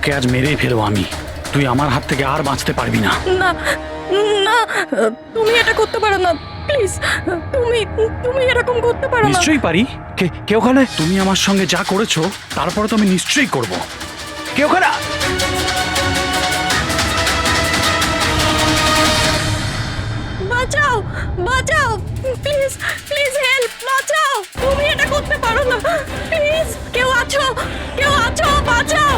তোকে আজ মেরেই ফেলবো আমি। তুই আমার হাত থেকে আর বাঁচতে পারবি না। না না, তুমি এটা করতে পারো না, প্লিজ। তুমি তুমি এরকম করতে পারো না। নিশ্চয়ই পারি। কে ওখানে? তুমি আমার সঙ্গে যা করেছো তারপরে তো আমি নিশ্চয়ই করব। কে ওখানে? বাঁচাও বাঁচাও, প্লিজ প্লিজ হেল্প, বাঁচাও। তুমি এটা করতে পারো না, প্লিজ। কেউ আছো? কেউ আছো? বাঁচাও,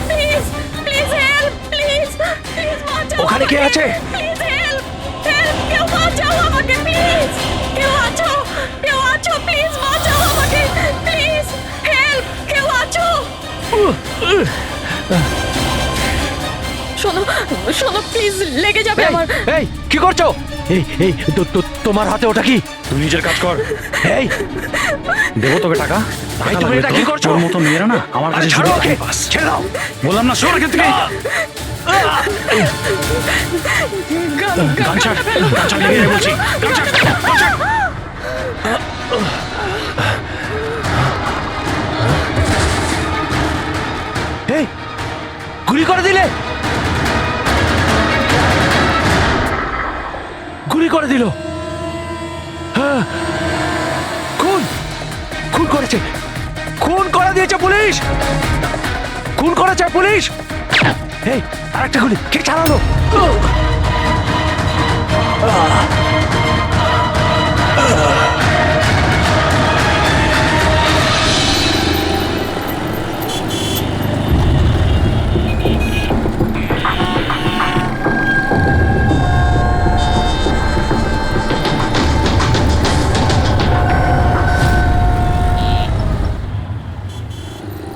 please please help, please please বাঁচাও। ওখানে কে আছে? প্লিজ হেল্প হেল্প, কেউ বাঁচাও আমাকে, প্লিজ। কেউ আছো? কেউ আছো? প্লিজ বাঁচাও আমাকে, প্লিজ হেল্প, কেউ আছো? শোনো শোনো, প্লিজ, লেগে যাবে আমার। এই কি করছো? এই তোমার হাতে ওটা কি? তুই নিজের কাজ কর। এই দেবো তোকে টাকা। এই, তুমি এটা কি করছো? তোর মতো মেয়েরা না আমার কাছে ছাড়ো ওকে, পাস। ছেড়ে দাও। বললাম না, সর এখান থেকে। গান ছাড়, গান ছাড়, লেগে যাবে বলছি। গান ছাড়, গান ছাড়। এই গুলি করে দিলে, গুলি করে দিল। হ্যাঁ, খুন খুন করেছে, খুন করে দিয়েছে পুলিশ, খুন করেছে পুলিশ। এই আরেকটা গুলি কে চালালো?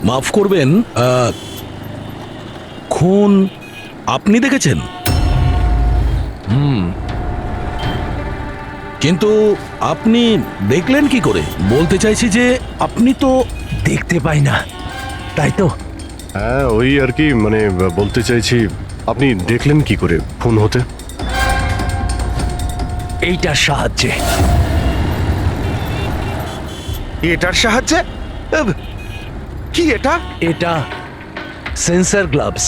মাফ করবেন, খুন আপনি দেখেছেন? কিন্তু আপনি দেখলেন কি করে? বলতে চাইছি যে আপনি তো দেখতে পাই না, তাই তো। হ্যাঁ, ওই আর কি, মানে বলতে চাইছি আপনি দেখলেন কি করে খুন হতে? এইটার সাহায্যে। এটার সাহায্যে? কি এটা? এটা সেন্সর গ্লাভস।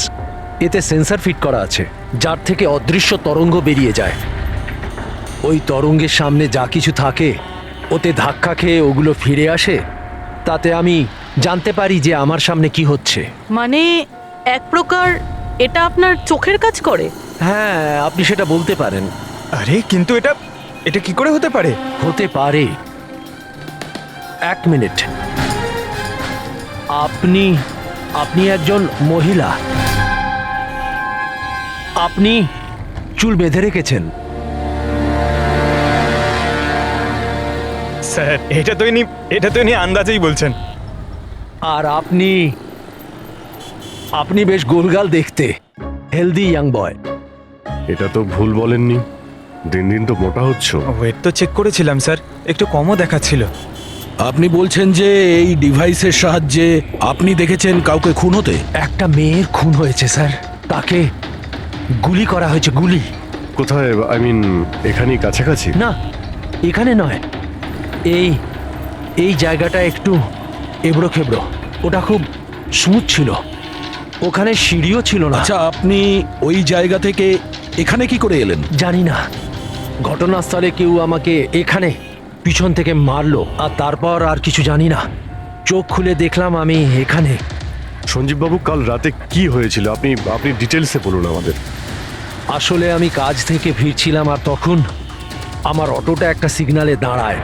এতে সেন্সর ফিট করা আছে, যার থেকে অদৃশ্য তরঙ্গ বেরিয়ে যায়। ওই তরঙ্গের সামনে যা কিছু থাকে ওতে ধাক্কা খেয়ে ওগুলো ফিরে আসে। তাতে আমি জানতে পারি যে আমার সামনে কি হচ্ছে। মানে এক প্রকার এটা আপনার চোখের কাজ করে? হ্যাঁ, আপনি সেটা বলতে পারেন। আরে কিন্তু এটা এটা কি করে হতে পারে? হতে পারে। এক মিনিট, আপনি আপনি একজন মহিলা, আপনি চুল বেঁধে রেখেছেন। স্যার, এটা তো ইনি আন্দাজেই বলছেন। আর আপনি আপনি বেশ গোলগাল দেখতে, হেলদি ইয়াং বয়। এটা তো ভুল বলেননি, দিন দিন তো মোটা হচ্ছ। ওয়েট তো চেক করেছিলাম স্যার, একটু কমও দেখাচ্ছিল। আপনি বলছেন যে এই ডিভাইসের সাহায্যে আপনি দেখেছেন কাউকে খুন হতে? একটা মেয়ের খুন হয়েছে স্যার, তাকে গুলি করা হয়েছে, গুলি। কোথায়? আই মিন এখানেই কাছাকাছি? না, এখানে নয়, এই এই জায়গাটা একটু এবড়ো খেবড়ো। ওটা খুব স্মুথ ছিল, ওখানে সিঁড়িও ছিল না। আচ্ছা, আপনি ওই জায়গা থেকে এখানে কি করে এলেন? জানি না, ঘটনাস্থলে কেউ আমাকে এখানে পিছন থেকে মারলো, আর তারপর আর কিছু জানি না। চোখ খুলে দেখলাম আমি এখানে। সঞ্জীব বাবু, কাল রাতে কি হয়েছিল আপনি আপনি ডিটেলসে বলুন আমাদের। আসলে আমি কাজ থেকে ফিরছিলাম, আর তখন আমার অটোটা একটা সিগনালে দাঁড়ায়।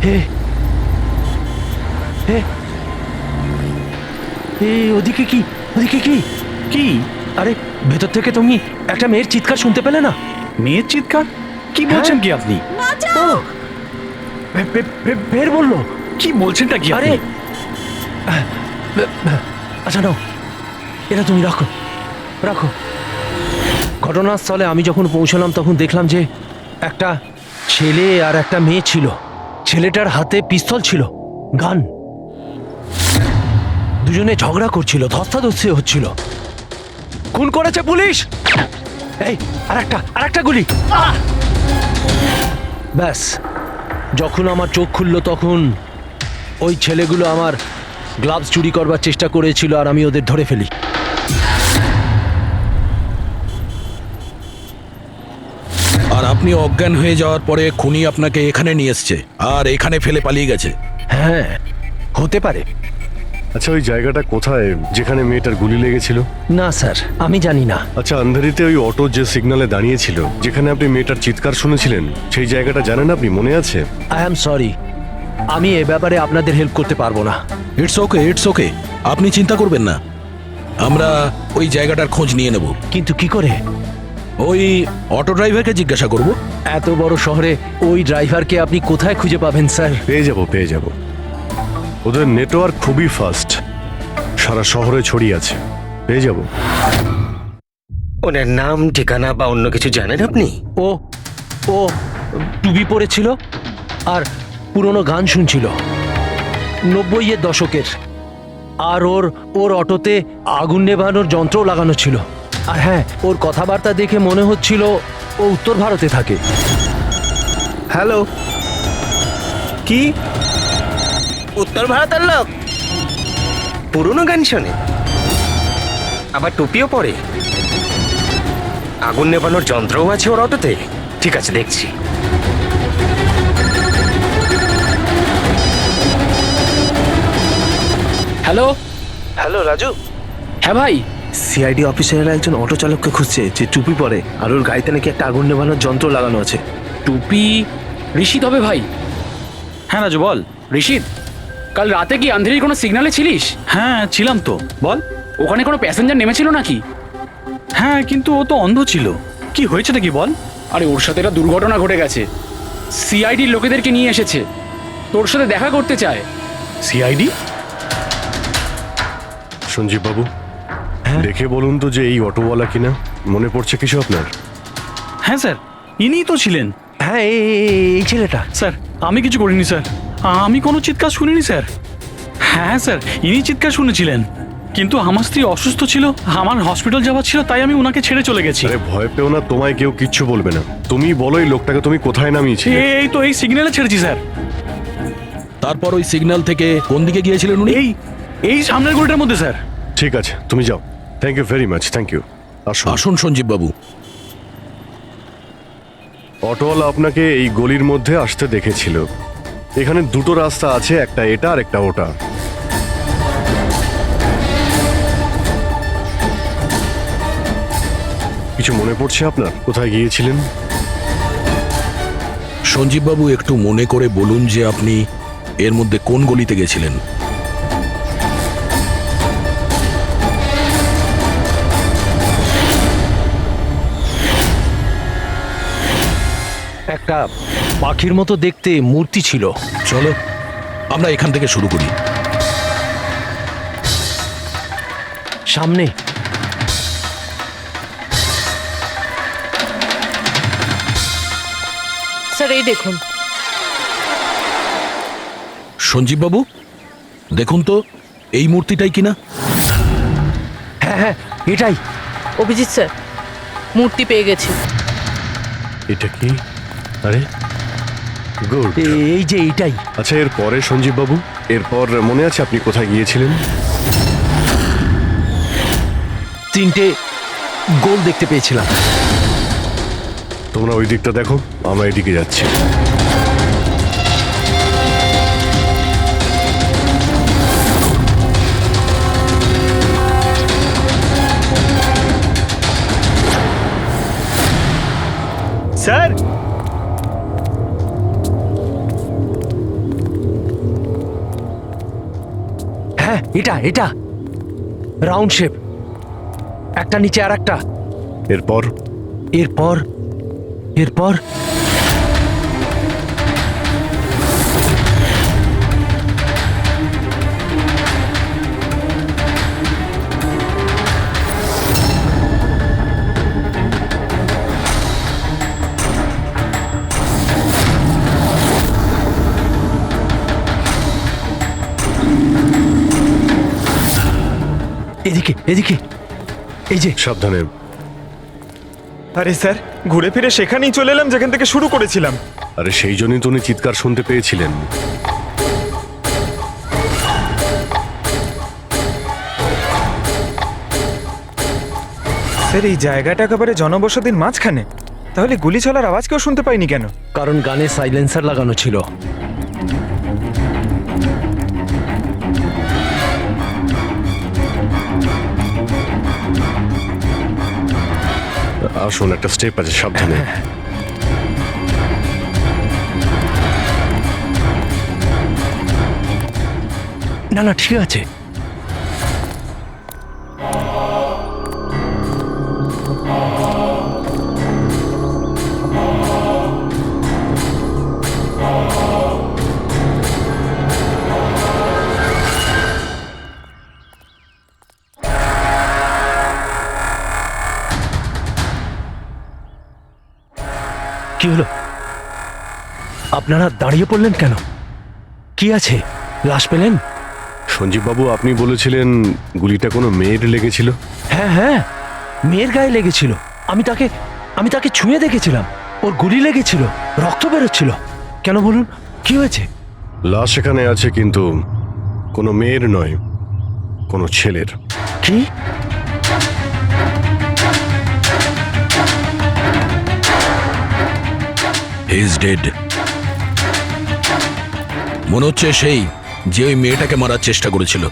হে হে, ওদিকে কি, ওদিকে কি কি? আরে ভেতর থেকে তুমি একটা মেয়ের চিৎকার শুনতে পেলে না? মেয়ের চিৎকার? কি বলছেন কি আপনি? ও, বের বললো। কি বলছেনটা কি আরে আপনি? আচ্ছা নাও, এটা তুমি রাখো রাখো। ঘটনাস্থলে আমি যখন পৌঁছলাম তখন দেখলাম যে একটা ছেলে আর একটা মেয়ে ছিল। ছেলেটার হাতে পিস্তল ছিল, গান। দুজনে ঝগড়া করছিল, ধস্তাধস্তি হচ্ছিল। খুন করেছে পুলিশ। এই আরেকটা গুলি। ব্যাস, যখন আমার চোখ খুললো তখন ওই ছেলেগুলো আমার গ্লাভস চুরি করবার চেষ্টা করেছিল আর আমি ওদের ধরে ফেলি। আর আপনি অজ্ঞান হয়ে যাওয়ার পরে খুনি আপনাকে এখানে নিয়ে এসছে আর এখানে ফেলে পালিয়ে গেছে। হ্যাঁ, হতে পারে। আচ্ছা, ওই জায়গাটা কোথায় যেখানে মেয়েটার গুলি লেগেছিল? না স্যার, আমি জানি না। আচ্ছা, আন্ধারিতে ওই অটো যে সিগন্যালে দাঁড়িয়েছিল, যেখানে আপনি মেয়েটার চিৎকার শুনেছিলেন, সেই জায়গাটা জানেন আপনি? মনে আছে? আই অ্যাম সরি, আমি এ ব্যাপারে আপনাদের হেল্প করতে পারবো না। ইটস ওকে, আপনি চিন্তা করবেন না, আমরা ওই জায়গাটার খোঁজ নিয়ে নেব। কিন্তু কি করে? ওই অটো ড্রাইভারকে জিজ্ঞাসা করব। এত বড় শহরে ওই ড্রাইভারকে আপনি কোথায় খুঁজে পাবেন স্যার? পেয়ে যাব। ওদের নেটওয়ার্ক খুবই ফাস্ট, সারা শহরে ছড়িয়ে আছে। পেয়ে যাব। ওনার নাম, ঠিকানা বা অন্য কিছু জানেন আপনি? ও ও টুপি পরেছিল আর পুরনো গান শুনছিল 90-এর দশকের। আর ওর অটোতে আগুন নেভানোর যন্ত্রও লাগানো ছিল। আর হ্যাঁ, ওর কথাবার্তা দেখে মনে হচ্ছিল ও উত্তর ভারতে থাকে। হ্যালো, কি উত্তর ভারতের লোক? পুরনো গান শোনে, আবার টুপিও পরে, আগুন নেভানোর যন্ত্রও আছে ওর অটোতে। ঠিক আছে, দেখছি। হ্যালো। হ্যালো রাজু, হ্যাঁ ভাই। সিআইডি অফিসারেরা একজন অটো চালককে খুঁজছে যে টুপি পরে আর ওর গাড়িতে নাকি একটা আগুন নেভানোর যন্ত্র লাগানো আছে। টুপি ঋষিত হবে ভাই। হ্যাঁ রাজু, বল। ঋষিত, কাল রাতে কি আন্ধেরির কোনো সিগন্যালে ছিলিস? হ্যাঁ ছিলাম তো, বল। ওখানে কোনো প্যাসেঞ্জার নেমেছিল নাকি? হ্যাঁ, কিন্তু ও তো অন্ধ ছিল। কি হয়েছে নাকি বল? আরে ওর সাথে একটা দুর্ঘটনা ঘটে গেছে। সিআইডির লোকেদেরকে নিয়ে এসেছে, তোর সাথে দেখা করতে চায়। সিআইডি? সঞ্জীব বাবু, দেখে বলুন তো যে এই অটোওয়ালা কিনা। মনে পড়ছে কিছু আপনার? হ্যাঁ স্যার, ইনিই তো ছিলেন। হ্যাঁ, এই ছেলেটা। স্যার, আমি কিছু করিনি স্যার, আমি কোনো চিৎকার শুনিনি স্যার। হ্যাঁ স্যার, ইনি চিৎকার শুনেছিলেন, কিন্তু আমার স্ত্রী অসুস্থ ছিল, আমার হসপিটাল যাওয়ার ছিল, তাই আমি ওনাকে ছেড়ে চলে গেছি। আরে ভয় পেও না, তোমায় কেউ কিচ্ছু বলবে না। তুমি বলো এই লোকটাকে তুমি কোথায় নামিয়েছিলে? এই তো এই সিগন্যালে ছেড়েছি স্যার। তারপর ওই সিগন্যাল থেকে কোন দিকে গিয়েছিলেন উনি? এই সামনের গলিটার মধ্যে স্যার। ঠিক আছে, তুমি যাও। Thank you very much, thank you. আসুন। আসুন সঞ্জীব বাবু। অটোওয়ালা আপনাকে এই গলির মধ্যে আসতে দেখেছিল। এখানে দুটো রাস্তা আছে, একটা এটা আর একটা ওটা। কিছু মনে পড়ছে আপনার কোথায় গিয়েছিলেন? সঞ্জীব বাবু, একটু মনে করে বলুন যে আপনি এর মধ্যে কোন গলিতে গেছিলেন? একটা পাখির মতো দেখতে মূর্তি ছিল। চলো আমরা এখান থেকে শুরু করি। সামনে স্যার, এই দেখুন। সঞ্জীব বাবু, দেখুন তো এই মূর্তিটাই কিনা। হ্যাঁ হ্যাঁ, এটাই। অভিজিৎ স্যার, মূর্তি পেয়ে গেছি। এটা কি? আরে গুড। এই যে এইটাই। আচ্ছা, এর পরে সঞ্জীব বাবু, এরপর মনে আছে আপনি কোথায় গিয়েছিলেন? 3টে গোল দেখতে পেয়েছিলাম। তোমরা ওই দিকটা দেখো, আমরা এদিকে যাচ্ছি। স্যার, হ্যাঁ, এটা রাউন্ড শেপ, একটা নিচে আর একটা। এরপর এরপর এরপর এদিকে এদিকে, এই যে। সাবধানে। আরে স্যার, ঘুরে ফিরে সেখানেই চলে এলাম যেখান থেকে শুরু করেছিলাম। আরে সেই জন্যই তো উনি চিৎকার শুনতে পেয়েছিলেন। স্যার এই জায়গাটা একেবারে জনবসতির মাঝখানে, তাহলে গুলি চলার আওয়াজ কেউ শুনতে পাইনি কেন? কারণ গানে সাইলেন্সার লাগানো ছিল। আসুন, একটা স্টেপ আছে, সাবধানে। না না, ঠিক আছে। কি হলো? আপনারা দাঁড়িয়ে পড়লেন কেন? কি আছে? লাশ পেলেন? সঞ্জীব বাবু, আপনি বলেছিলেন গুলিটা কোনো মেয়ের লেগেছিল। হ্যাঁ হ্যাঁ, মেয়ের গায়ে লেগেছিল। আমি তাকে ছুঁয়ে দেখেছিলাম। ওর গুলি লেগেছিল, রক্ত বেরোচ্ছিল। কেন বলুন, কি হয়েছে? লাশ এখানে আছে, কিন্তু কোনো মেয়ের নয়, কোনো ছেলের। কি? He is dead. মনে হচ্ছে সেই যে ওই মেয়েটাকে মারার চেষ্টা করেছিল।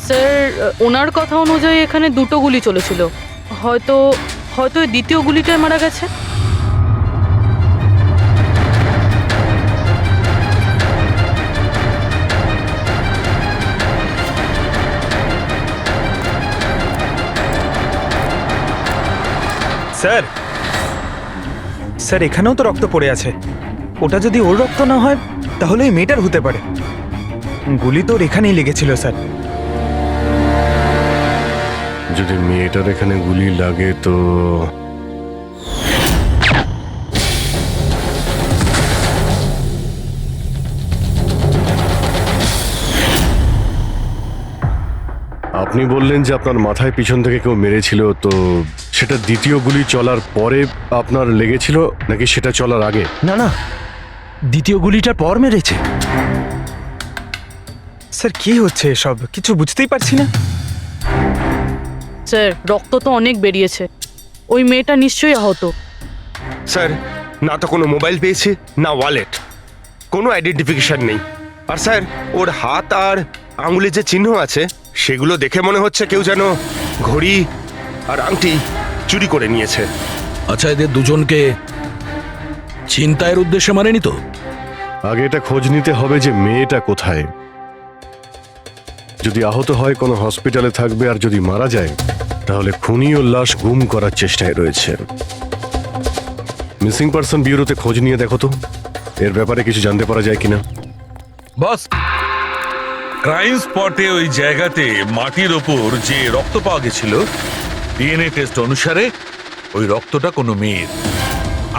স্যার, ওনার কথা অনুযায়ী এখানে দুটো গুলি চলেছিল। হয়তো হয়তো এই দ্বিতীয় গুলিটায় মারা গেছে। স্যার, স্যার এখানেও তো রক্ত পড়ে আছে। ওটা যদি ওর রক্ত না হয় তাহলে এই মেয়েটার হতে পারে। গুলি তো ওর এখানেই লেগেছিল স্যার। যদি মেয়েটার এখানে গুলি লাগে তো আপনি বললেন যে আপনার মাথায় পিছন থেকে কেউ মেরেছিল, তো সেটা দ্বিতীয় গুলি চলার পরে আপনার লেগেছিল নাকি সেটা চলার আগে? না না, দ্বিতীয় গুলিটার পর মেরেছে। স্যার কি হচ্ছে এসব? কিছু বুঝতেই পারছি না। স্যার, রক্ত তো অনেক বেরিয়েছে। ওই মেয়েটা নিশ্চয়ই আহত। স্যার, না তো কোনো মোবাইল পেয়েছি, না ওয়ালেট, কোনো আইডেন্টিফিকেশন নেই। আর স্যার, ওর হাত আর আঙুলে যে চিহ্ন আছে সেগুলো দেখে মনে হচ্ছে কেউ যেন ঘড়ি আর আংটি চুরি করে নিয়েছে। আচ্ছা, এদের দুজনকে চিন্তায়ের উদ্দেশ্যে মারেনি তো? আগে এটা খোঁজ নিতে হবে যে মেয়েটা কোথায়। যদি আহত হয় কোনো হসপিটালে থাকবে, আর যদি মারা যায় তাহলে খুনি ও লাশ গুম করার চেষ্টায় রয়েছে। মিসিং পারসন ব্যুরোতে খোঁজ নিয়ে দেখো তো এর ব্যাপারে কিছু জানতে পারা যায় কিনা। বস, ক্রাইম স্পটে ওই জায়গাতে মাটির ওপর যে রক্ত পাওয়া গেছিল, ডিএনএ টেস্ট অনুসারে ওই রক্তটা কোনো মেয়ের।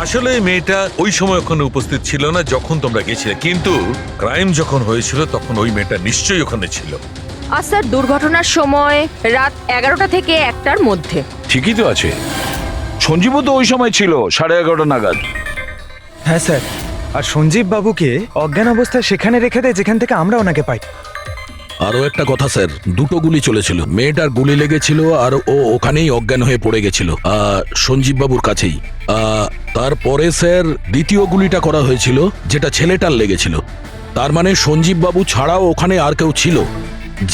আসলে এই মেয়েটা ওই সময় ওখানে উপস্থিত ছিল না যখন তোমরা গেছিলে, কিন্তু ক্রাইম যখন হয়েছিল তখন ওই মেয়েটা নিশ্চয়ই ওখানে ছিল। আর স্যার, দুর্ঘটনার সময় রাত 11টা থেকে 1টার মধ্যে। ঠিকই তো আছে, সঞ্জীবও তো ওই সময় ছিল 11:30 নাগাদ। হ্যাঁ স্যার, আর সঞ্জীব বাবুকে অজ্ঞান অবস্থায় সেখানে রেখে দেয় যেখান থেকে আমরা ওনাকে পাই। আরো একটা কথা স্যার, দুটো গুলি চলেছিল, মেয়েটার গুলি লেগেছিল আর ও ওখানেই অজ্ঞান হয়ে পড়ে গেছিল সঞ্জীব বাবুর কাছেই। তারপরে স্যার দ্বিতীয় গুলিটা করা হয়েছিল যেটা ছেলেটার লেগেছিল। তার মানে সঞ্জীব বাবু ছাড়াও ওখানে আর কেউ ছিল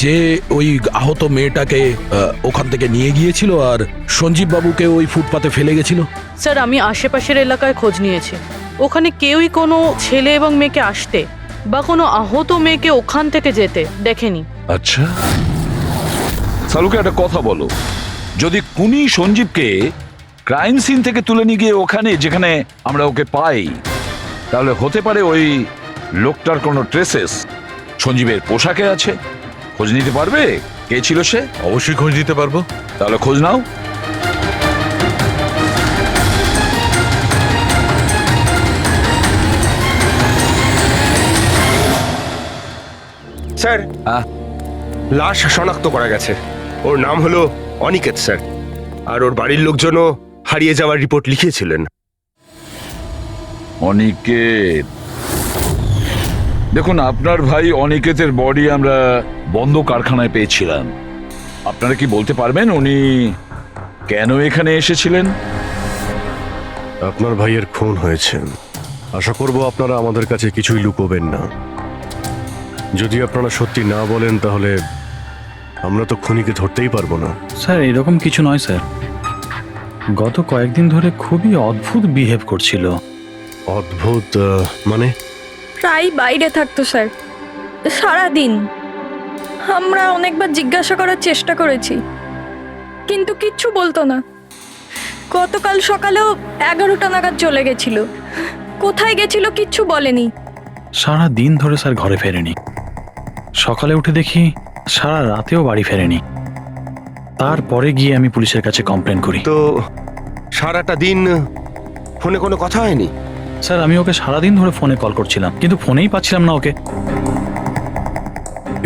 যে ওই আহত মেয়েটাকে ওখান থেকে নিয়ে গিয়েছিল আর সঞ্জীব বাবুকে ওই ফুটপাতে ফেলে গেছিল। স্যার, আমি আশেপাশের এলাকায় খোঁজ নিয়েছি। ওখানে কেউই কোনো ছেলে এবং মেয়েকে আসতে বা কোনো আহত মেয়েকে ওখান থেকে যেতে দেখেনি। আচ্ছা, সালুকে একটা কথা বলো, যদি খুনি সঞ্জীবকে ক্রাইম সিন থেকে তুলে নিয়ে গিয়ে ওখানে যেখানে আমরা ওকে পাই, তাহলে হতে পারে ওই লোকটার কোনো ট্রেসেস সঞ্জীবের পোশাকে আছে। খোঁজ নিতে পারবে কে ছিল সে? অবশ্যই খোঁজ দিতে পারবো। তাহলে খোঁজ নাও। স্যার, হ্যাঁ? লাশ শনাক্ত করা গেছে। ওর নাম হলো অনিকেত স্যার, আর ওর বাড়ির লোকজনও হারিয়ে যাওয়ার রিপোর্ট লিখিয়েছিলেন। অনিকেত, দেখুন আপনার ভাই অনিকেতের বডি আমরা বন্ধ কারখানায় পেয়েছিলাম। আপনারা কি বলতে পারবেন উনি কেন এখানে এসেছিলেন? আপনার ভাইয়ের খুন হয়েছে, আশা করব আপনারা আমাদের কাছে কিছুই লুকোবেন না। যদি আপনারা সত্যি না বলেন তাহলে আমরা তো খুনিকে ধরতেই পারবো না। স্যার এরকম কিছু নয় স্যার, গত কয়েকদিন ধরে খুবই অদ্ভুত বিহেভ করছিল। অদ্ভুত মানে? প্রায় বাইরে থাকতো স্যার, সারাদিন। আমরা অনেকবার জিজ্ঞাসা করার চেষ্টা করেছি, কিন্তু কিচ্ছু বলতো না। গতকাল সকালেও 11টা নাগাদ চলে গেছিল। কোথায় গেছিল কিচ্ছু বলেনি। সারা দিন ধরে স্যার ঘরে ফেরেনি। সকালে উঠে দেখি সারা রাতেও বাড়ি ফেরেনি। তারপরে গিয়ে আমি পুলিশের কাছে কমপ্লেন করি। তো সারাটা দিন ফোনে কোনো কথা হয়নি? স্যার আমি ওকে সারাদিন ধরে ফোনে কল করছিলাম, কিন্তু ফোনেই পাচ্ছিলাম না ওকে।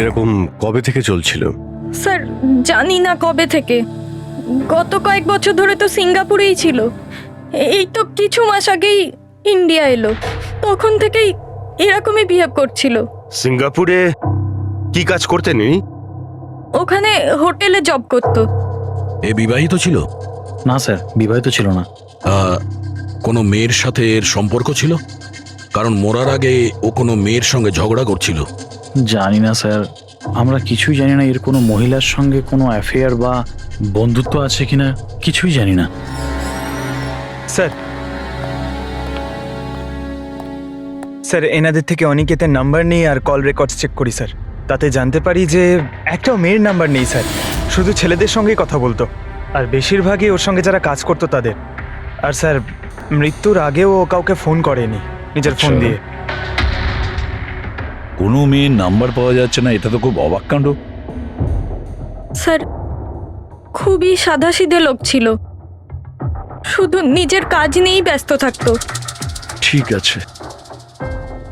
এরকম কবে থেকে চলছিল? স্যার জানি না কবে থেকে, গত কয়েক বছর ধরে তো সিঙ্গাপুরেই ছিল। এই তো কিছু মাস আগেই ইন্ডিয়া এলো, তখন থেকেই এরকমই বিহেভ করছিল। সিঙ্গাপুরে কি কাজ করতেন ইনি? ওখানে হোটেলে জব করতো। এ বিবাহিত ছিল? না স্যার, বিবাহিত ছিল না। কোনো মেয়ের সাথে এর সম্পর্ক ছিল? কারণ মরার আগে ও কোনো মেয়ের সঙ্গে ঝগড়া করছিল। জানি না স্যার, আমরা কিছুই জানি না এর কোনো মহিলার সঙ্গে কোনো অ্যাফেয়ার বা বন্ধুত্ব আছে কিনা, কিছুই জানি না। স্যার স্যার এনাদের থেকে অনিকেতের নাম্বার নেই আর কল রেকর্ডস চেক করি স্যার। তাতে জানতে পারি যে একটাও মেয়ের নাম্বার নেই স্যার, শুধু ছেলেদের সঙ্গেই কথা বলতো, আর বেশিরভাগই ওর সঙ্গে যারা কাজ করতো তাদের। আর স্যার মৃত্যুর আগেও ও কাউকে ফোন করেনি নিজের ফোন দিয়ে। কোনো মেয়ের নাম্বার পাওয়া যাচ্ছে না, এটা তো খুব অবাক কাণ্ড। স্যার খুবই সাদাসিধে লোক ছিল, শুধু নিজের কাজ নিয়েই ব্যস্ত থাকতো। ঠিক আছে,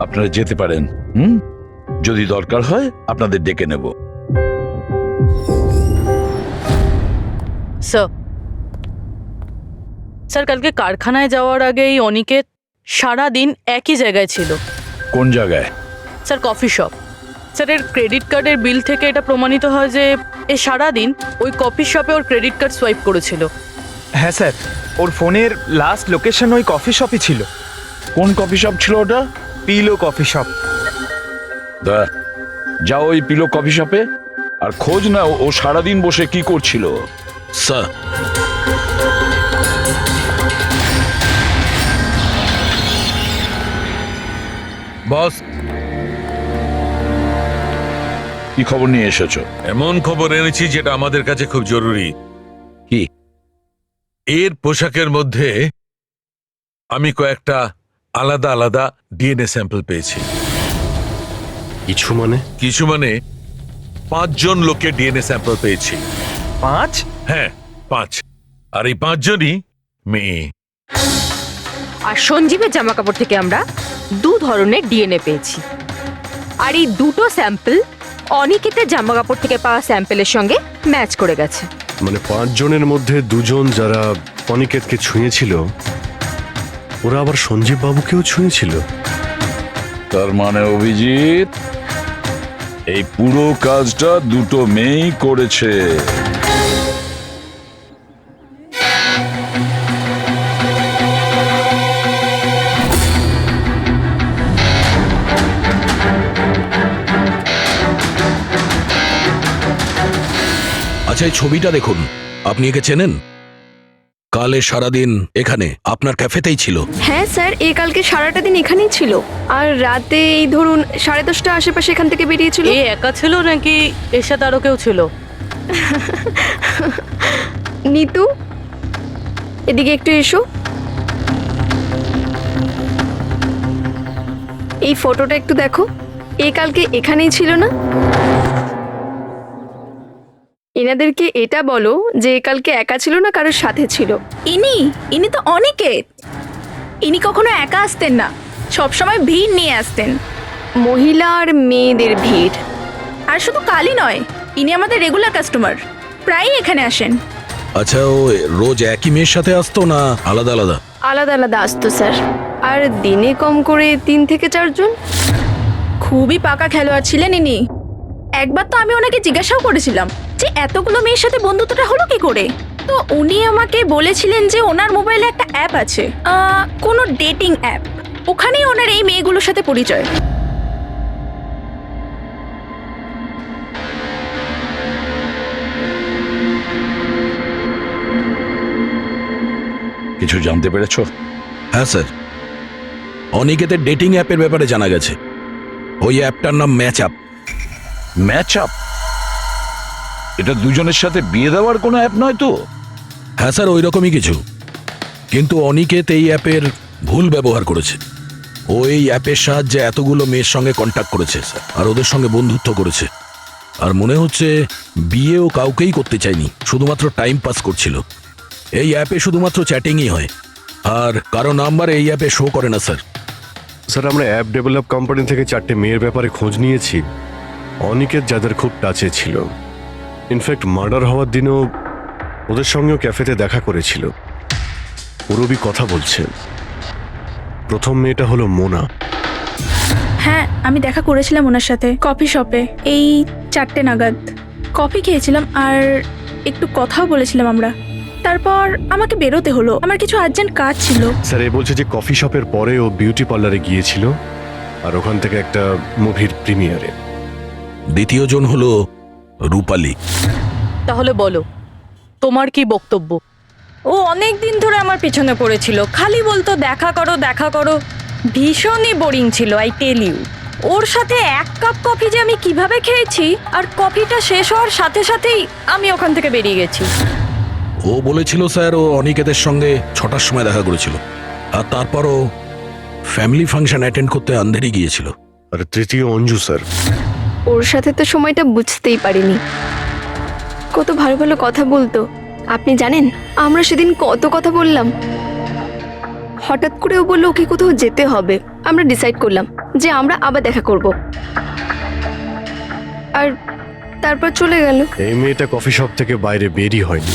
আপনারা যেতে পারেন। যদি দরকার হয় আপনাদের ডেকে নেব। স্যার কালকে কারখানায় যাওয়ার আগেই অনিকেত সারা দিন একই জায়গায় ছিল। কোন জায়গায়? Sir coffee shop. স্যার এর ক্রেডিট কার্ডের বিল থেকে এটা প্রমাণিত হয় যে এ সারা দিন ওই কফি শপে ওর ক্রেডিট কার্ড সোয়াইপ করেছিল। হ্যাঁ স্যার, ওর ফোনের লাস্ট লোকেশন ওই কফি শপই ছিল। কোন কফি শপ ছিল ওটা? Pillow coffee shop. যাও ওই পিলো কফি শপে আর খোঁজ না ও সারাদিন বসে কি করছিল। স্যার বস, কি খবর নিয়ে এসেছো? এমন খবর এনেছি যেটা আমাদের কাছে খুব জরুরি। কি? এর পোশাকের মধ্যে আমি কয়েকটা আলাদা আলাদা ডিএনএ স্যাম্পল পেয়েছি। কিছু মানে? কিছু মানে 5 জন লোকের ডিএনএ স্যাম্পল পেয়েছি। 5? হ্যাঁ 5, আর এই 5 জনই মেয়ে। আর সঞ্জীবের জামা কাপড় থেকে আমরা 2 ধরনের ডিএনএ পেয়েছি, আর এই দুটো স্যাম্পল অনিকেতের জামা কাপড় থেকে পাওয়া স্যাম্পলের সঙ্গে ম্যাচ করে গেছে। মানে 5 জনের মধ্যে 2 জন যারা অনিকেতকে ছুঁয়েছিল, ওরা আবার সঞ্জীব বাবুকেও ছুঁয়েছিল। তার মানে অভিজিৎ, এই পুরো কাজটা দুটো মেয়েই করেছে। আচ্ছা এই ছবিটা দেখুন, আপনি একে চেনেন? কালে সারাদিন এখানে আপনার ক্যাফেতেই ছিল। হ্যাঁ স্যার, এ কালকে সারাটা দিন এখানেই ছিল, আর রাতে এই ধরুন 10:30 আশেপাশে এখান থেকে বেরিয়েছিল। এ একা ছিল নাকি এর সাথে আরো কেউ ছিল? নিতু, এদিকে একটু এসো। এই ফটোটা একটু দেখো, এ কালকে এখানেই ছিল না? এনাদেরকে এটা বলো যে কালকে একা ছিল না, কারোর সাথে ছিল। ইনি তো অনিকেত। ইনি কখনো একা আসতেন না, সবসময় ভিড় নিয়ে আসতেন, মহিলা আর মেয়েদের ভিড়। আর শুধু কালই নয়, ইনি আমাদের রেগুলার কাস্টমার, প্রায়ই এখানে আসেন। আচ্ছা ও রোজ একই মেয়ের সাথে আসতো না আলাদা আলাদা? আলাদা আলাদা আসতো স্যার, আর দিনে কম করে 3 থেকে 4 জন। খুবই পাকা খেলোয়াড় ছিলেন ইনি। একবার তো আমি ওনাকে জিজ্ঞাসাও করেছিলাম যে এতগুলো মেয়ের সাথে বন্ধুত্বটা হলো কি করে। তো উনি আমাকে বলেছিলেন যে ওনার মোবাইলে একটা অ্যাপ আছে, কোনো ডেটিং অ্যাপ। ওখানেই ওনার এই মেয়েগুলোর সাথে পরিচয়। কিছু জানতে পেরেছো? হ্যাঁ স্যার, অনিকেতের ডেটিং অ্যাপের ব্যাপারে জানা গেছে। ওই অ্যাপটার নাম ম্যাচ আপ। Match up? এটা দুজনের সাথে বিয়ে দেওয়ার কোনো অ্যাপ নয় তো? হ্যাঁ স্যার, ওই রকমই কিছু। কিন্তু অনিকেত এই অ্যাপের ভুল ব্যবহার করেছে। ও এই অ্যাপের সাহায্যে এতগুলো মেয়ের সঙ্গে কন্ট্যাক্ট করেছে স্যার, আর ওদের সঙ্গে বন্ধুত্ব করেছে। আর মনে হচ্ছে বিয়েও কাউকেই করতে চায়নি, শুধুমাত্র টাইম পাস করছিল। এই অ্যাপে শুধুমাত্র চ্যাটিংই হয়, আর কারো নাম্বার এই অ্যাপে শো করে না স্যার। স্যার, আমরা অ্যাপ ডেভেলপ কোম্পানি থেকে 4টে মেয়ের ব্যাপারে খোঁজ নিয়েছি, অনিকেত যাদের খুব টাচে ছিল। ইনফ্যাক্ট মার্ডার হওয়ার দিনও ওদের সঙ্গেও ক্যাফেতে দেখা করেছিল। পুরবি কথা বলছে। প্রথম মেয়েটা হলো মোনা। হ্যাঁ, আমি দেখা করেছিলাম ওনার সাথে কফি শপে এই 4টে নাগাদ। কফি খেয়েছিলাম আর একটু কথাও বলেছিলাম আমরা। তারপর আমাকে বেরোতে হলো, আমার কিছু আর্জেন্ট কাজ ছিল। স্যার, এ বলছে যে কফি শপের পরে ও বিউটি পার্লারে গিয়েছিল, আর ওখান থেকে একটা মুভির প্রিমিয়ারে। দ্বিতীয় জন হলো রূপালী। তাহলে বলো, তোমার কি বক্তব্য? ও অনেক দিন ধরে আমার পেছনে পড়েছিল, খালি বলতো দেখা করো দেখা করো। ভীষণই বোরিং ছিল, আই টেল ইউ। ওর সাথে 1 কাপ কফি যে আমি কিভাবে খেয়েছি, আর কফিটা শেষ হওয়ার সাথে সাথেই আমি ওখান থেকে বেরিয়ে গেছি। ও বলেছিল স্যার ও অনিকেতের সঙ্গে 6টার সময় দেখা করেছিল, আর তারপর ও ফ্যামিলি ফাংশন অ্যাটেন্ড করতে আন্ধেরি গিয়েছিল। আর তৃতীয় অঞ্জু স্যার। ওর সাথে তো সময়টা বুঝতেই পারিনি। কত ভালো ভালো কথা বলতো, আপনি জানেন আমরা সেদিন কত কথা বললাম। হঠাৎ করে ও বললো ওকে কোথাও যেতে হবে। আমরা ডিসাইড করলাম যে আমরা আবার দেখা করব, আর তারপর চলে গেল। এই মেয়েটা কফি শপ থেকে বাইরে বেরই হয়নি।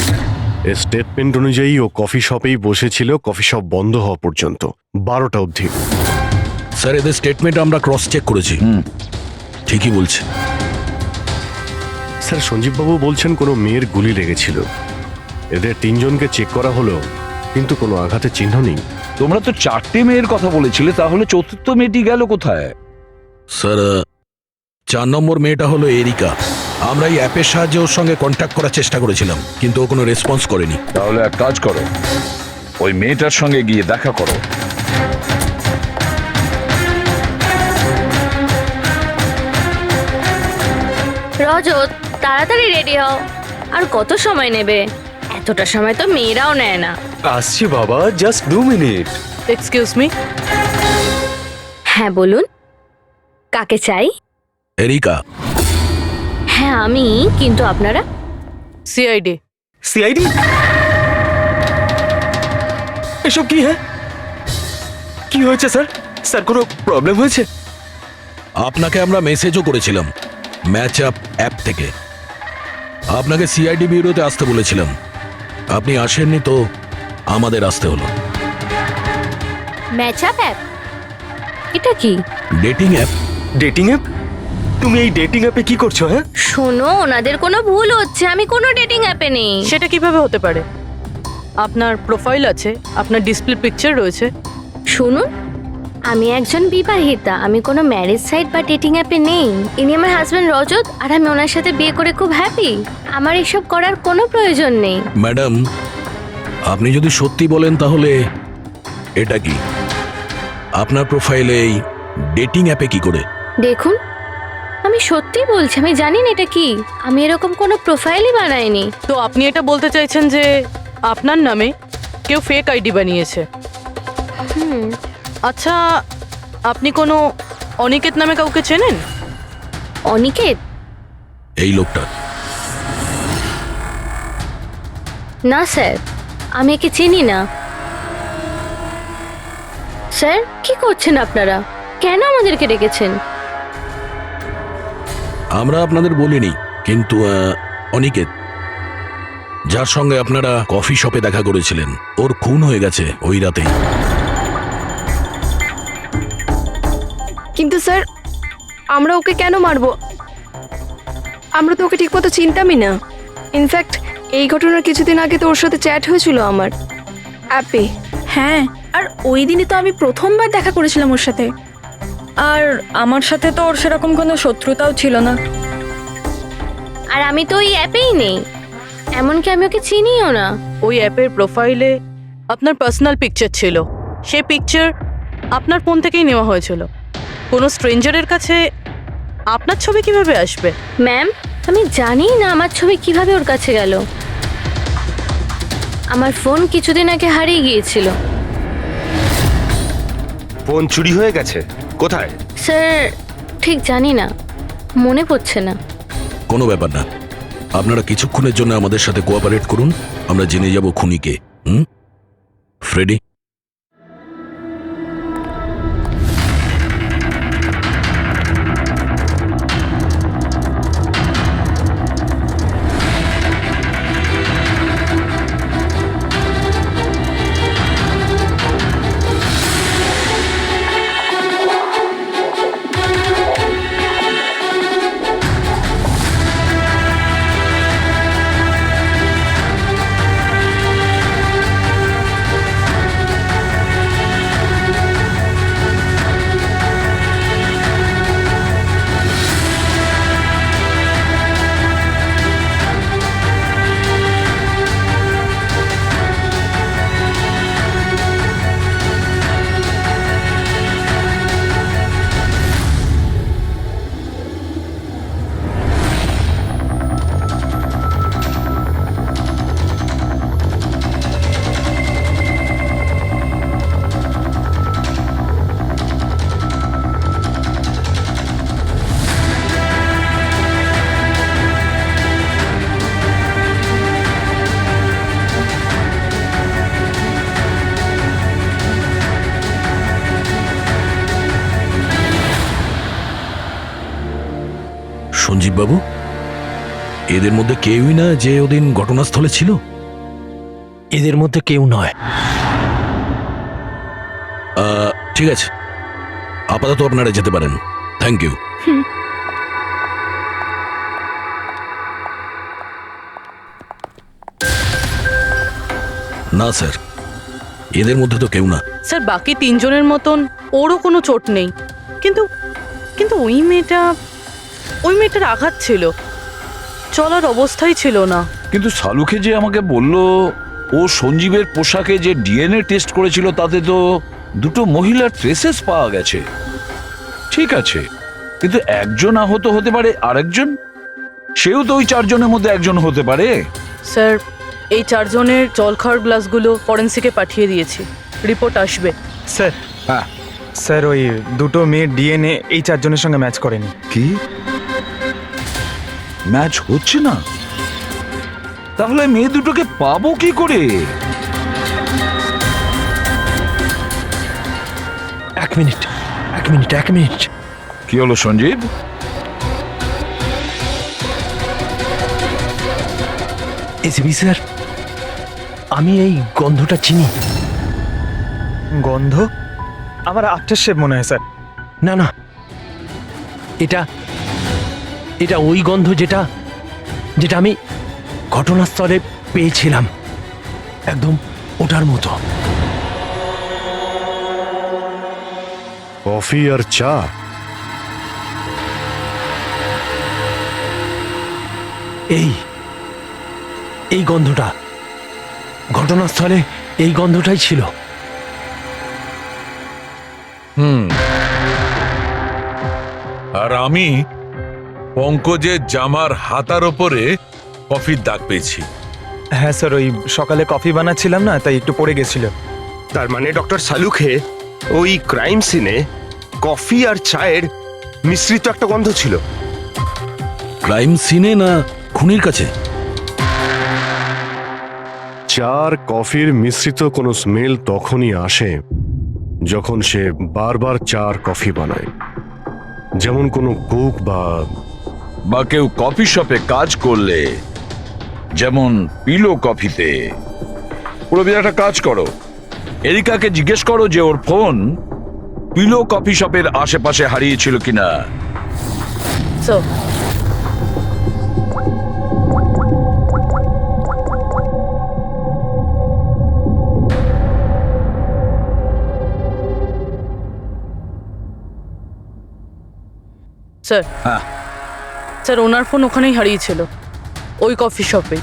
এর স্টেটমেন্ট অনুযায়ী ও কফি শপেই বসেছিল কফি শপ বন্ধ হওয়া পর্যন্ত, 12টা অবধি। স্যার, এদের স্টেটমেন্ট আমরা ক্রস চেক করেছি, ঠিকই বলছে। স্যার, সঞ্জীববাবু বলছেন কোনো মেয়ের গুলি লেগেছিল। এদের 3 জনকে চেক করা হলো, কিন্তু কোনো আঘাতের চিহ্ন নেই। তোমরা তো 4টে মেয়ের কথা বলেছিলে, তাহলে চতুর্থ মেয়েটি গেল কোথায়? স্যার, 4 নম্বর মেয়েটা হলো এরিকা। আমরা এই অ্যাপের সাহায্যে ওর সঙ্গে কন্ট্যাক্ট করার চেষ্টা করেছিলাম, কিন্তু ও কোনো রেসপন্স করেনি। তাহলে এক কাজ করো, ওই মেয়েটার সঙ্গে গিয়ে দেখা করো। রজত, তাড়াতাড়ি রেডি হও। আর কত সময় নেবে? এতটা সময় তো মেয়েরাও নেয় না। আসছি বাবা, জাস্ট 2 মিনিট। Excuse me. হ্যাঁ বলুন, কাকে চাই? এরিকা। হ্যাঁ আমি, কিন্তু আপনারা? সিআইডি। সিআইডি? এসব কি? হ্যাঁ, কি হয়েছে স্যার? স্যার, কোনো প্রবলেম হয়েছে? আপনাকে আমরা মেসেজও করেছিলাম ম্যাচ আপ অ্যাপ থেকে। আপনাকে সিআইডি ব্যুরোতে আসতে বলেছিলাম, আপনি আসেননি, তো আমাদের আসতে হলো। Match up app? এটা কি? Dating app. Dating app? তুমি এই ডেটিং অ্যাপে কি করছো? হ্যাঁ শোনো, ওনাদের কোনো ভুল হচ্ছে, আমি কোনো ডেটিং অ্যাপে নেই। সেটা কিভাবে হতে পারে? আপনার প্রোফাইল আছে, আপনার ডিসপ্লে পিকচার রয়েছে। শুনুন, আমি একজন বিবাহিতা, আমি কোনো ম্যারেজ সাইট বা ডেটিং অ্যাপে নেই। ইনি আমার হাজবেন্ড রজত, আর আমি ওনার সাথে বিয়ে করে খুব হ্যাপি। আমার এসব করার কোনো প্রয়োজন নেই। ম্যাডাম, আপনি যদি সত্যি বলেন তাহলে এটা কি? আপনার প্রোফাইলে এই ডেটিং অ্যাপে কি করে? দেখুন, আমি সত্যি বলছি, আমি জানি না এটা কি। আমি এরকম কোনো প্রোফাইলই বানাইনি। তো আপনি এটা বলতে চাইছেন যে আপনার নামে কেউ ফেক আইডি বানিয়েছে? আচ্ছা, আপনি কোনো অনিকেত নামে কাউকে চেনেন? অনিকেত? এই লোকটা? না স্যার, আমি একে চিনি না। স্যার, কি করছেন আপনারা? কেন আমাদেরকে ডেকেছেন? আমরা আপনাদের বলিনি, কিন্তু অনিকেত, যার সঙ্গে আপনারা কফি শপে দেখা করেছিলেন, ওর খুন হয়ে গেছে ওই রাতেই। কিন্তু স্যার, আমরা ওকে কেন মারবো? আমরা তো ওকে ঠিকমতো চিনতামই না। ইনফ্যাক্ট এই ঘটনার কিছুদিন আগে তো ওর সাথে চ্যাট হয়েছিল আমার অ্যাপে। হ্যাঁ, আর ওই দিনই তো আমি প্রথমবার দেখা করেছিলাম ওর সাথে। আর আমার সাথে তো ওর সেরকম কোনো শত্রুতাও ছিল না। আর আমি তো ওই অ্যাপেই নেই, এমনকি আমি ওকে চিনিও না। ওই অ্যাপের প্রোফাইলে আপনার পার্সোনাল পিকচার ছিল। সেই পিকচার আপনার ফোন থেকেই নেওয়া হয়েছিল। কোনো স্ট্রেঞ্জারের কাছে আপনার ছবি কিভাবে আসবে? ম্যাম, আমি জানি না আমার ছবি কিভাবে ওর কাছে গেল। আমার ফোন কিছুদিন আগে হারিয়ে গিয়েছিল। ফোন চুরি হয়ে গেছে? কোথায়? স্যার, ঠিক জানি না, মনে পড়ছে না। কোনো ব্যাপার না, আপনারা কিছুক্ষণের জন্য আমাদের সাথে কোঅপারেট করুন, আমরা জেনে যাব খুনিকে। ফ্রেডি, সঞ্জীব বাবু, এদের মধ্যে কেউই না যে ওদিন ঘটনাস্থলে ছিল? এদের মধ্যে কেউ নয়। ঠিক আছে, আপাতত আপনারা যেতে পারেন। Thank you. না স্যার, এদের মধ্যে তো কেউ না। স্যার, বাকি তিনজনের মতন ওরও কোনো চোট নেই, কিন্তু কিন্তু ওই মেয়েটার আঘাত ছিল, চলার অবস্থাই ছিল না। কিন্তু সালুকে যে আমাকে বলল ও সঞ্জীবের পোশাকে যে ডিএনএ টেস্ট করেছিল তাতে তো দুটো মহিলার ট্রেসেস পাওয়া গেছে। ঠিক আছে, কিন্তু একজন আহত হতে পারে, আরেকজন সেও তো ওই চারজনের মধ্যে একজন হতে পারে। স্যার, এই চারজনের জল খাওয়ার গ্লাসগুলো ফরেন্সিকে পাঠিয়ে দিয়েছি, রিপোর্ট আসবে। স্যার, হ্যাঁ স্যার, ওই দুটো মেয়ের ডিএনএ এই চারজনের সঙ্গে ম্যাচ করেনি। কি ম্যাচ হচ্ছে না? তাহলে মেয়ে দুটোকে পাবো কি করে? এক মিনিট। কি হলো সঞ্জীব? এসিবি স্যার, আমি এই গন্ধটা চিনি। গন্ধ? আমার আফটার শেভ মনে হয় স্যার। না না, এটা ওই গন্ধ যেটা আমি ঘটনাস্থলে পেয়েছিলাম, একদম ওটার মতো। কফি আর চা? এই গন্ধটা ঘটনাস্থলে, এই গন্ধটাই ছিল। আর আমি পঙ্কজের জামার হাতার ওপরে কফির দাগ পেয়েছি। হ্যাঁ স্যার, ওই সকালে কফি বানাচ্ছিলাম না, তাই একটু পড়ে গেছিল। তার মানে ডক্টর সালুখে ওই ক্রাইম সিনে কফি আর চায়ের মিশ্রিত একটা গন্ধ ছিল। ক্রাইম সিনে না খুনির কাছে? চার কফির মিশ্রিত কোনো স্মেল তখনই আসে যখন সে বারবার চার কফি বানায়, যেমন কোনো কুক বা কেউ কফি শপে কাজ করলে, যেমন পিলো কফিতে। পুরো একটা কাজ করো, এরিকাকে জিজ্ঞেস করো যে ওর ফোন পিলো কফি শপের আশেপাশে হারিয়েছিল কিনা। স্যার হ্যাঁ স্যার ওনার ফোন ওখানেই হারিয়েছিল, ওই কফি শপে।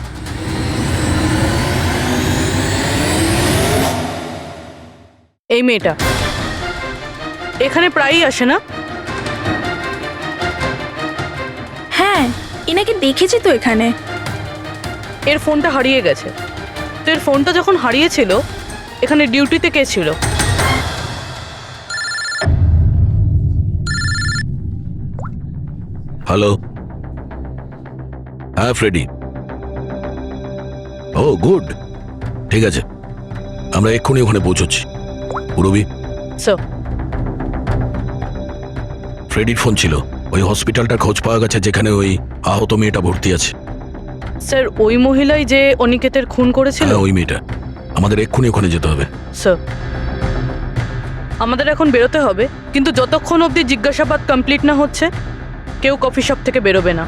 এই মেয়েটা এখানে প্রায়ই আসে না? হ্যাঁ, এনাকে দেখেছি তো এখানে। এর ফোনটা হারিয়ে গেছে। তো এর ফোনটা যখন হারিয়েছিল এখানে ডিউটিতে কে ছিল? হ্যালো, হ্যাঁ ফ্রেডি। ও গুড, ঠিক আছে, আমরা এক্ষুনি ওখানে পৌঁছচ্ছি। পুরবি, স্যার ফ্রেডির ফোন ছিল। ওই হসপিটালটার খোঁজ পাওয়া গেছে যেখানে ওই আহত মেয়েটা ভর্তি আছে। স্যার ওই মহিলাই যে অনিকেতের খুন করেছিল? হ্যাঁ, ওই মেয়েটা। আমাদের এক্ষুনি ওখানে যেতে হবে। স্যার আমাদের এখন বেরোতে হবে, কিন্তু যতক্ষণ অবধি জিজ্ঞাসাবাদ কমপ্লিট না হচ্ছে কেউ কফি শপ থেকে বেরোবে না।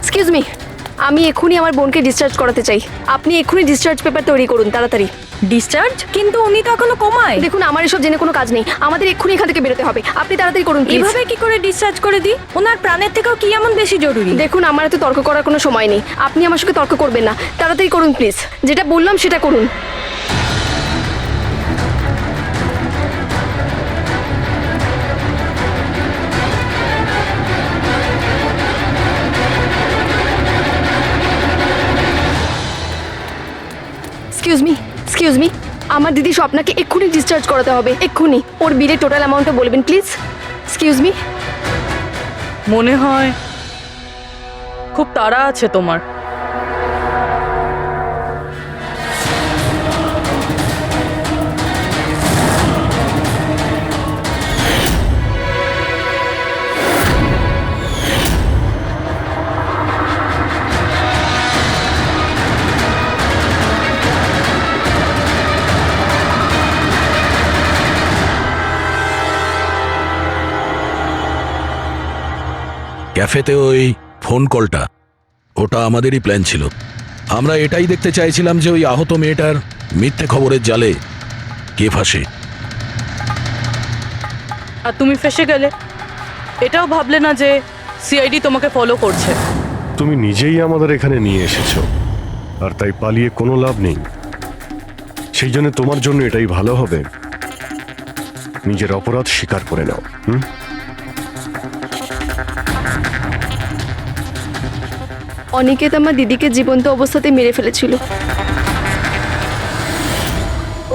এক্সকিউজ মি, আমি এক্ষুনি আমার বোনকে ডিসচার্জ করাতে চাই। আপনি এক্ষুনি ডিসচার্জ পেপার তৈরি করুন, তাড়াতাড়ি। ডিসচার্জ? কিন্তু উনি তো এখনো কোমায়। দেখুন, আমার এসব জেনে কোনো কাজ নেই, আমাদের এক্ষুনি এখান থেকে বেরোতে হবে। আপনি তাড়াতাড়ি করুন please। এভাবে কি করে ডিসচার্জ করে দিই? ওনার প্রাণের থেকেও কি এমন বেশি জরুরি? দেখুন, আমার এত তর্ক করার কোনো সময় নেই, আপনি আমার সঙ্গে তর্ক করবেন না। তাড়াতাড়ি করুন প্লিজ, যেটা বললাম সেটা করুন। এক্সকিউজ মি, আমার দিদি স্বপ্নাকে এক্ষুনি ডিসচার্জ করাতে হবে, এক্ষুনি। ওর বিলের টোটাল অ্যামাউন্টটা বলবেন প্লিজ। Excuse me. মনে হয় খুব তাড়া আছে তোমার। ক্যাফেতে ওই ফোন কলটা, ওটা আমাদেরই প্ল্যান ছিল। আমরা এটাই দেখতে চাইছিলাম যে ওই আহত মেয়েটার মিথ্যে খবরের জালে কে ফাঁসে। আর তুমি ফেসে গেলে। এটাও ভাবলে না যে সিআইডি তোমাকে ফলো করছে? তুমি নিজেই আমাদের এখানে নিয়ে এসেছো, আর তাই পালিয়ে কোনো লাভ নেই। সেই জন্য তোমার জন্য এটাই ভালো হবে, নিজের অপরাধ স্বীকার করে নাও। অনিকেত আমার দিদিকে জীবন্ত অবস্থাতে মেরে ফেলেছিল।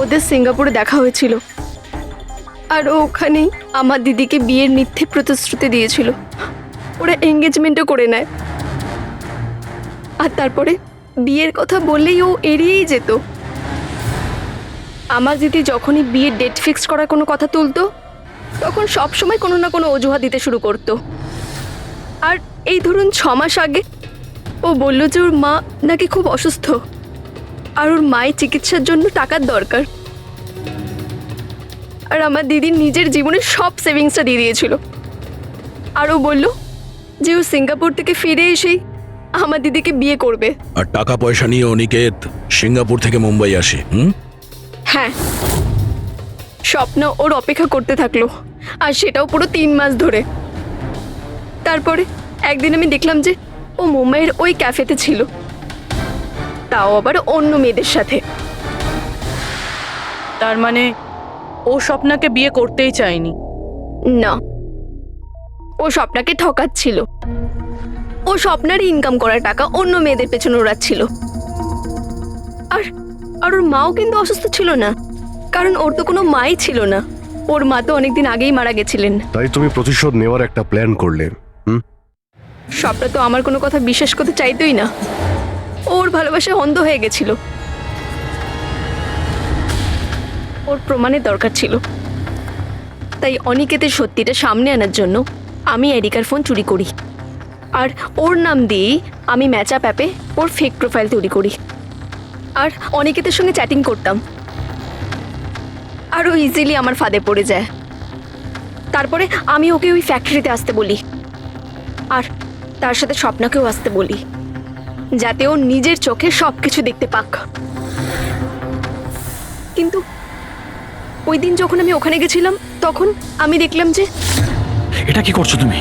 ওদের সিঙ্গাপুরে দেখা হয়েছিল, আর ও ওখানেই আমার দিদিকে বিয়ের মিথ্যে প্রতিশ্রুতি দিয়েছিল। ওরা এঙ্গেজমেন্টও করে নেয়, আর তারপরে বিয়ের কথা বললেই ও এড়িয়েই যেত। আমার দিদি যখনই বিয়ের ডেট ফিক্স করার কোনো কথা তুলতো, তখন সবসময় কোনো না কোনো অজুহাত দিতে শুরু করতো। আর এই ধরুন 6 মাস আগে ও বলল যে ওর মা নাকি খুব অসুস্থ, আর ওর মায়ের চিকিৎসার জন্য টাকার দরকার। আর আমার দিদির নিজের জীবনের সব সেভিংসটা দিয়ে দিয়েছিল। আর ও বলল যে ও সিঙ্গাপুর থেকে ফিরে এসেই আমার দিদিকে বিয়ে করবে। আর টাকা পয়সা নিয়ে অনিকেত সিঙ্গাপুর থেকে মুম্বাই আসে। হ্যাঁ, স্বপ্ন ওর অপেক্ষা করতে থাকলো, আর সেটাও পুরো 3 মাস ধরে। তারপরে একদিন আমি দেখলাম যে ও মুম্বাইয়ের ওই ক্যাফেতে ছিল, তাও আবার অন্য মেয়েদের সাথে। তার মানে ও স্বপ্নাকে বিয়ে করতেই চায়নি? না, ও স্বপ্নাকে ঠকাচ্ছিল। ও স্বপ্নারই ইনকাম করা টাকা অন্য মেয়েদের পেছনে ওড়াচ্ছিল। আর আর ওর মাও কিন্তু অসুস্থ ছিল না, কারণ ওর তো কোনো মাই ছিল না। ওর মা তো অনেকদিন আগেই মারা গেছিলেন। তাই তুমি প্রতিশোধ নেওয়ার একটা প্ল্যান করলে। স্বপ্না তো আমার কোনো কথা বিশ্বাস করতে চাইতোই না। ওর ভালোবাসায় অন্ধ হয়ে গেছিল। ওর প্রমাণের দরকার ছিল। তাই অনিকেতের সত্যিটা সামনে আনার জন্য আমি এরিকার ফোন চুরি করি, আর ওর নাম দিয়েই আমি ম্যাচআপ অ্যাপে ওর ফেক প্রোফাইল তৈরি করি, আর অনিকেতের সঙ্গে চ্যাটিং করতাম। আর ও ইজিলি আমার ফাঁদে পড়ে যায়। তারপরে আমি ওকে ওই ফ্যাক্টরিতে আসতে বলি, আর তার সাথে স্বপ্নাকেও আসতে বলি, যাতে ও নিজের চোখে সব কিছু দেখতে পাক। কিন্তু ওই দিন যখন আমি ওখানে গেছিলাম, তখন আমি দেখলাম যে... এটা কি করছো তুমি?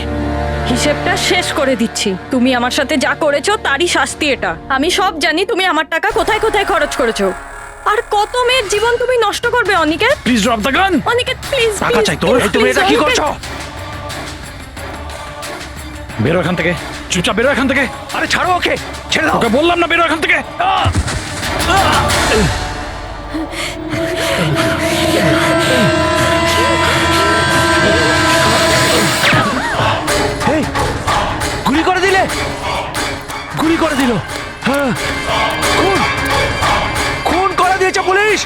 হিসেবটা শেষ করে দিচ্ছি। তুমি আমার সাথে যা করেছো তারই শাস্তি এটা। আমি সব জানি তুমি আমার টাকা কোথায় কোথায় খরচ করেছো, আর কত মেয়ের জীবন তুমি নষ্ট করবে। Aniket, please drop the gun. Aniket please, টাকা চাই তোর? তুমি এটা কি করছো? বেরো এখান থেকে, চুপচাপ বেরো এখান থেকে। আরে ছাড়ো ওকে, ছেড়ে দাও। ওকে বললাম না বেরো এখান থেকে। এই, গুলি করে দিলে, গুলি করে দিল। হ্যাঁ, খুন খুন করে দিয়েছে পুলিশ।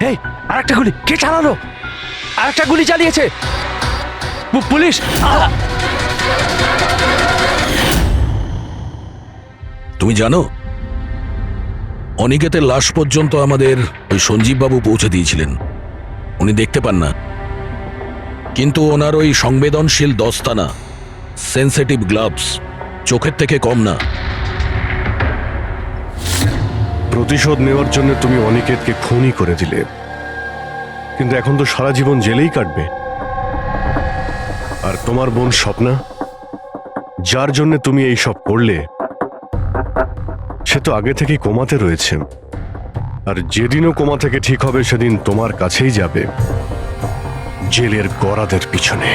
এই, আরেকটা গুলি কে চালালো? আরেকটা গুলি চালিয়েছে পুলিশ। তুমি জানো, অনিকেতের লাশ পর্যন্ত আমাদের ওই সঞ্জীব বাবু পৌঁছে দিয়েছিলেন। উনি দেখতে পান না, কিন্তু ওনার ওই সংবেদনশীল দস্তানা, সেন্সিটিভ গ্লাভস, চোখের থেকে কম না। প্রতিশোধ নেওয়ার জন্য তুমি অনিকেতকে খুনই করে দিলে, কিন্তু এখন তো সারা জীবন জেলেই কাটবে। আর তোমার বোন স্বপ্না, যার জন্য তুমি এই সব করলে, সে তো আগে থেকেই কোমাতে রয়েছে। আর যেদিনও কোমা থেকে ঠিক হবে, সেদিন তোমার কাছেই যাবে, জেলের গরাদের পিছনে।